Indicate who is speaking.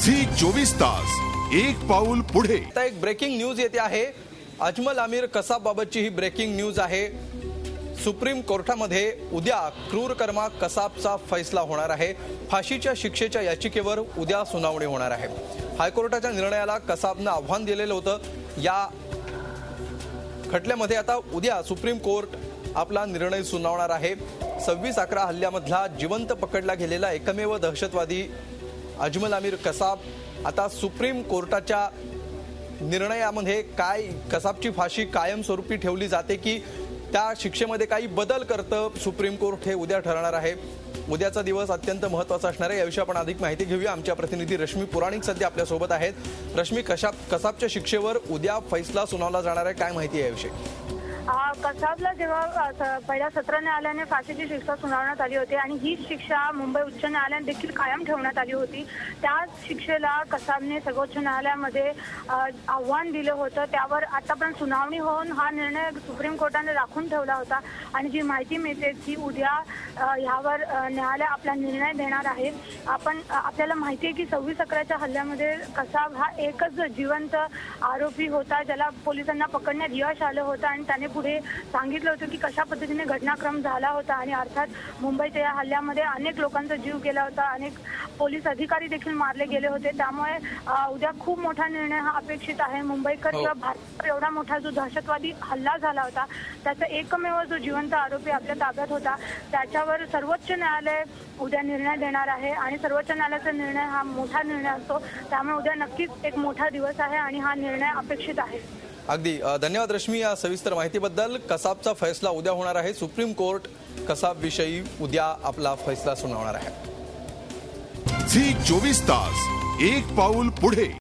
Speaker 1: Zee 24 तास एक पाऊल पुढे।
Speaker 2: आता एक ब्रेकिंग न्यूज येते आहे। अजमल आमिर कसाब बाबतची ही ब्रेकिंग न्यूज आहे। सुप्रीम कोर्टामध्ये उद्या क्रूर कर्मा कसाबचा फैसला होणार आहे। फाशीच्या शिक्षेच्या याचिकेवर उद्या सुनावणी होणार आहे। हायकोर्टाच्या निर्णयाला कसाबनं आव्हान दिलेलं होतं। या खटल्यामध्ये आता उद्या सुप्रीम कोर्ट आपला निर्णय सुनावणार आहे। 26/11 हल्ल्यामधला जिवंत पकडला गेलेला एकमेव दहशतवादी अजमल आमिर कसाब आता सुप्रीम कोर्टाच्या निर्णयामध्ये काय कसाबची फाशी कायमस्वरूपी ठेवली जाते की त्या शिक्षेमध्ये काही बदल करतं सुप्रीम कोर्ट हे उद्या ठरवणार आहे। उद्याचा दिवस अत्यंत महत्त्वाचा असणार आहे। याविषयी आपण अधिक माहिती घेऊया। आमच्या प्रतिनिधी रश्मी पुराणिक सध्या आपल्या सोबत आहेत। रश्मी, कसाबच्या शिक्षेवर उद्या फैसला सुनावला जाणार आहे, काय माहिती आहे याविषयी?
Speaker 3: कसाबला जेव्हा पहिल्या सत्र न्यायालयाने फाशीची शिक्षा सुनावण्यात आली होती आणि ही शिक्षा मुंबई उच्च न्यायालयाने देखील कायम ठेवण्यात आली होती, त्या शिक्षेला कसाबने सर्वोच्च न्यायालयामध्ये आव्हान दिलं होतं। त्यावर आतापर्यंत सुनावणी होऊन हा निर्णय सुप्रीम कोर्टाने राखून ठेवला होता आणि जी माहिती मिळते की उद्या ह्यावर न्यायालय आपला निर्णय देणार आहे। आपल्याला माहिती आहे की 26/11च्या हल्ल्यामध्ये कसाब हा एकच जिवंत आरोपी होता, ज्याला पोलिसांना पकडण्यात यश आलं होतं आणि त्याने पुढे सांगितलं होतं की कशा पद्धतीने घटनाक्रम झाला होता आणि अर्थात मुंबईत या हल्ल्यामध्ये अनेक लोकांचा जीव गेला होता, अनेक पोलीस अधिकारी देखील मारले गेले होते। त्यामुळे उद्या खूप मोठा निर्णय हा अपेक्षित आहे। मुंबईकर किंवा भारतावर एवढा मोठा जो दहशतवादी हल्ला झाला होता त्याचा एकमेव जो जिवंत आरोपी आपल्या ताब्यात होता त्याच्यावर सर्वोच्च न्यायालय उद्या निर्णय देणार आहे आणि सर्वोच्च न्यायालयाचा निर्णय हा मोठा निर्णय असतो। त्यामुळे उद्या नक्कीच एक मोठा दिवस आहे आणि हा निर्णय अपेक्षित आहे।
Speaker 2: अगदी धन्यवाद रश्मी या सविस्तर माहितीबद्दल। कसाबचा फैसला उद्या होणार आहे। सुप्रीम कोर्ट कसाब विषयी उद्या आपला फैसला सुनावणार आहे।
Speaker 1: झी 24 तास एक पाऊल पुढे।